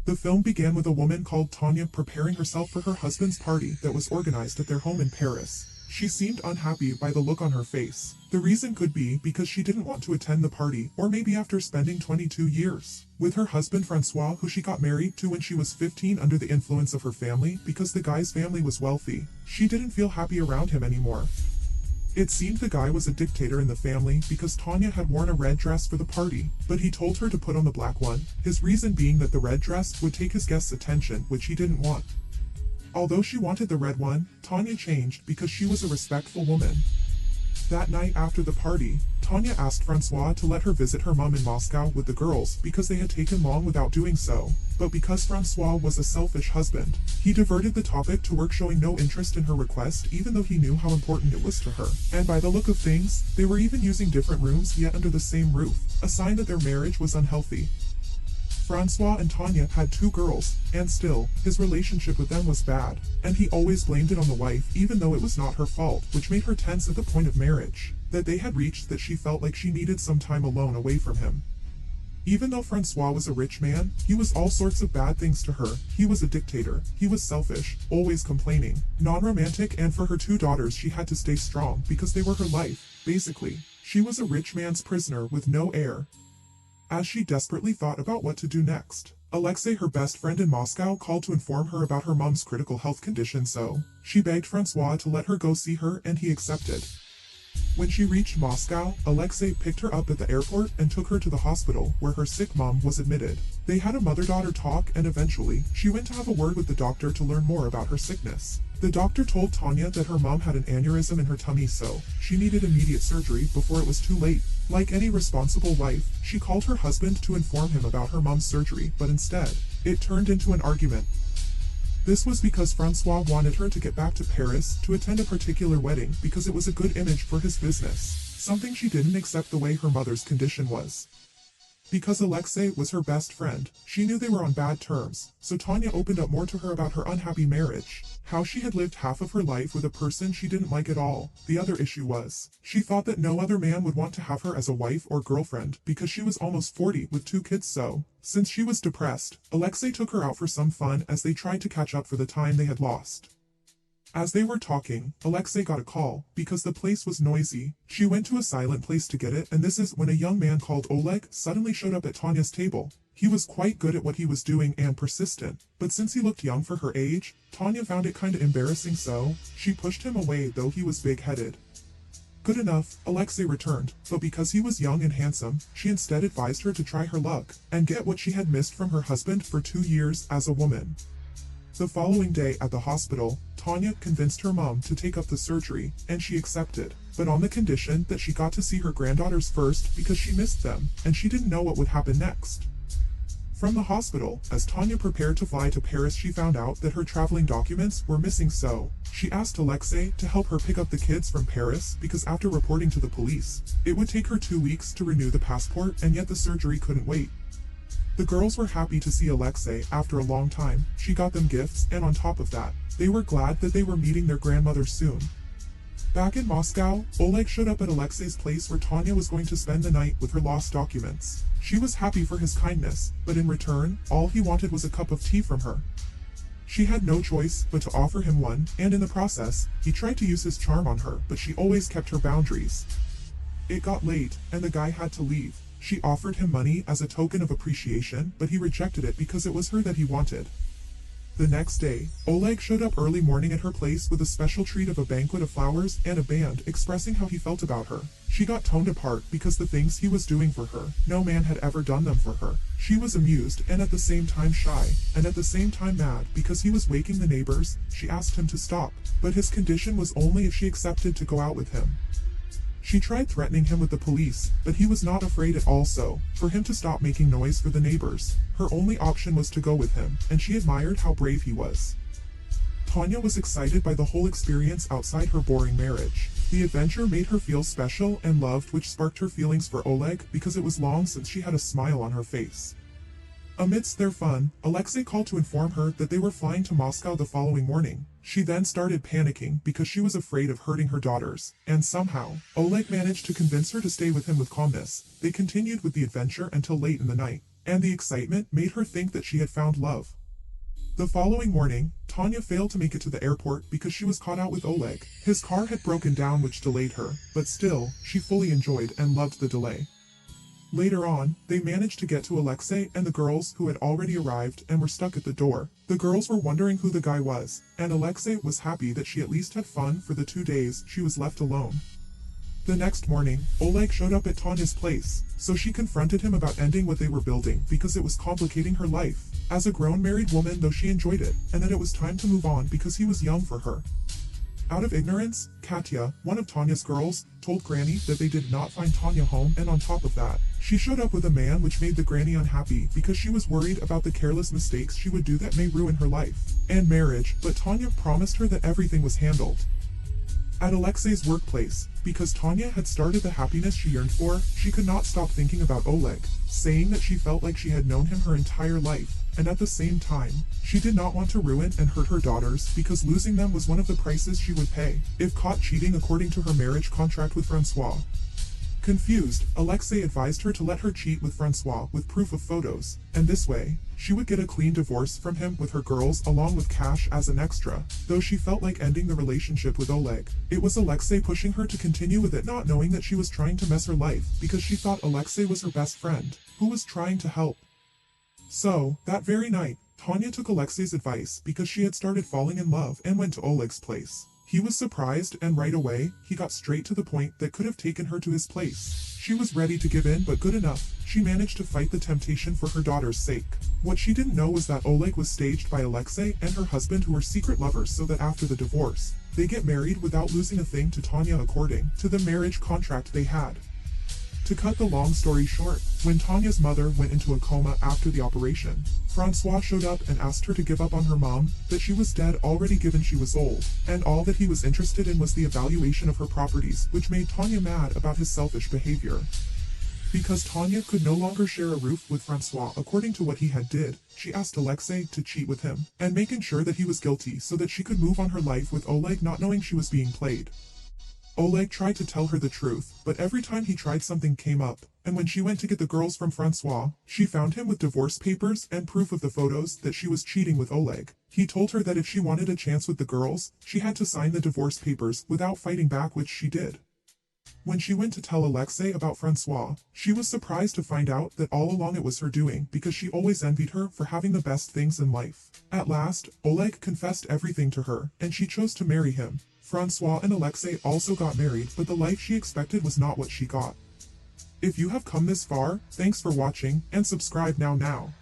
The film began with a woman called Tanya preparing herself for her husband's party that was organized at their home in Paris. She seemed unhappy by the look on her face. The reason could be because she didn't want to attend the party, or maybe after spending 22 years with her husband Francois, who she got married to when she was 15 under the influence of her family because the guy's family was wealthy. She didn't feel happy around him anymore. It seemed the guy was a dictator in the family because Tanya had worn a red dress for the party, but he told her to put on the black one, his reason being that the red dress would take his guests' attention, which he didn't want. Although she wanted the red one, Tanya changed because she was a respectful woman. That night after the party, Tanya asked Francois to let her visit her mom in Moscow with the girls because they had taken long without doing so. But because Francois was a selfish husband, he diverted the topic to work, showing no interest in her request even though he knew how important it was to her. And by the look of things, they were even using different rooms yet under the same roof, a sign that their marriage was unhealthy. Francois and Tanya had 2 girls, and still, his relationship with them was bad, and he always blamed it on the wife even though it was not her fault, which made her tense at the point of marriage that they had reached, that she felt like she needed some time alone away from him. Even though Francois was a rich man, he was all sorts of bad things to her. He was a dictator, he was selfish, always complaining, non-romantic, and for her 2 daughters she had to stay strong because they were her life. Basically, she was a rich man's prisoner with no heir. As she desperately thought about what to do next, Alexei, her best friend in Moscow, called to inform her about her mom's critical health condition, so she begged Francois to let her go see her, and he accepted. When she reached Moscow, Alexei picked her up at the airport and took her to the hospital where her sick mom was admitted. They had a mother-daughter talk, and eventually, she went to have a word with the doctor to learn more about her sickness. The doctor told Tanya that her mom had an aneurysm in her tummy, so she needed immediate surgery before it was too late. Like any responsible wife, she called her husband to inform him about her mom's surgery, but instead, it turned into an argument. This was because Francois wanted her to get back to Paris to attend a particular wedding because it was a good image for his business, something she didn't accept the way her mother's condition was. Because Alexei was her best friend, she knew they were on bad terms, so Tanya opened up more to her about her unhappy marriage, how she had lived half of her life with a person she didn't like at all. The other issue was, she thought that no other man would want to have her as a wife or girlfriend because she was almost 40 with 2 kids, so since she was depressed, Alexei took her out for some fun as they tried to catch up for the time they had lost. As they were talking, Alexei got a call because the place was noisy. She went to a silent place to get it, and this is when a young man called Oleg suddenly showed up at Tanya's table. He was quite good at what he was doing and persistent, but since he looked young for her age, Tanya found it kinda embarrassing, so she pushed him away though he was big-headed. Good enough, Alexei returned, but because he was young and handsome, she instead advised her to try her luck and get what she had missed from her husband for 2 years as a woman. The following day at the hospital, Tanya convinced her mom to take up the surgery, and she accepted, but on the condition that she got to see her granddaughters first because she missed them, and she didn't know what would happen next. From the hospital, as Tanya prepared to fly to Paris, she found out that her traveling documents were missing, so she asked Alexei to help her pick up the kids from Paris because after reporting to the police, it would take her 2 weeks to renew the passport, and yet the surgery couldn't wait. The girls were happy to see Alexei after a long time. She got them gifts, and on top of that, they were glad that they were meeting their grandmother soon. Back in Moscow, Oleg showed up at Alexei's place where Tanya was going to spend the night with her lost documents. She was happy for his kindness, but in return, all he wanted was a cup of tea from her. She had no choice but to offer him one, and in the process, he tried to use his charm on her, but she always kept her boundaries. It got late, and the guy had to leave. She offered him money as a token of appreciation, but he rejected it because it was her that he wanted. The next day, Oleg showed up early morning at her place with a special treat of a banquet of flowers and a band expressing how he felt about her. She got toned apart because the things he was doing for her, no man had ever done them for her. She was amused and at the same time shy, and at the same time mad because he was waking the neighbors. She asked him to stop, but his condition was only if she accepted to go out with him. She tried threatening him with the police, but he was not afraid at all, so, for him to stop making noise for the neighbors, her only option was to go with him, and she admired how brave he was. Tanya was excited by the whole experience outside her boring marriage. The adventure made her feel special and loved, which sparked her feelings for Oleg because it was long since she had a smile on her face. Amidst their fun, Alexei called to inform her that they were flying to Moscow the following morning. She then started panicking because she was afraid of hurting her daughters, and somehow, Oleg managed to convince her to stay with him with calmness. They continued with the adventure until late in the night, and the excitement made her think that she had found love. The following morning, Tanya failed to make it to the airport because she was caught out with Oleg. His car had broken down, which delayed her, but still, she fully enjoyed and loved the delay. Later on, they managed to get to Alexei and the girls who had already arrived and were stuck at the door. The girls were wondering who the guy was, and Alexei was happy that she at least had fun for the 2 days she was left alone. The next morning, Oleg showed up at Tanya's place, so she confronted him about ending what they were building because it was complicating her life as a grown married woman, though she enjoyed it, and that it was time to move on because he was young for her. Out of ignorance, Katya, one of Tanya's girls, told Granny that they did not find Tanya home, and on top of that, she showed up with a man, which made the granny unhappy because she was worried about the careless mistakes she would do that may ruin her life and marriage, but Tanya promised her that everything was handled. At Alexei's workplace, because Tanya had started the happiness she yearned for, she could not stop thinking about Oleg, saying that she felt like she had known him her entire life, and at the same time, she did not want to ruin and hurt her daughters because losing them was one of the prices she would pay if caught cheating according to her marriage contract with Francois. Confused, Alexei advised her to let her cheat with Francois with proof of photos, and this way, she would get a clean divorce from him with her girls along with cash as an extra. Though she felt like ending the relationship with Oleg, it was Alexei pushing her to continue with it, not knowing that she was trying to mess her life because she thought Alexei was her best friend, who was trying to help. So, that very night, Tanya took Alexei's advice because she had started falling in love and went to Oleg's place. He was surprised, and right away, he got straight to the point that could have taken her to his place. She was ready to give in, but good enough, she managed to fight the temptation for her daughter's sake. What she didn't know was that Oleg was staged by Alexei and her husband, who were secret lovers, so that after the divorce, they get married without losing a thing to Tanya according to the marriage contract they had. To cut the long story short, when Tanya's mother went into a coma after the operation, Francois showed up and asked her to give up on her mom, that she was dead already given she was old, and all that he was interested in was the evaluation of her properties, which made Tanya mad about his selfish behavior. Because Tanya could no longer share a roof with Francois according to what he had did, she asked Alexei to cheat with him, and making sure that he was guilty so that she could move on her life with Oleg, not knowing she was being played. Oleg tried to tell her the truth, but every time he tried, something came up, and when she went to get the girls from Francois, she found him with divorce papers and proof of the photos that she was cheating with Oleg. He told her that if she wanted a chance with the girls, she had to sign the divorce papers without fighting back, which she did. When she went to tell Alexei about Francois, she was surprised to find out that all along it was her doing because she always envied her for having the best things in life. At last, Oleg confessed everything to her, and she chose to marry him. Francois and Alexei also got married, but the life she expected was not what she got. If you have come this far, thanks for watching, and subscribe now.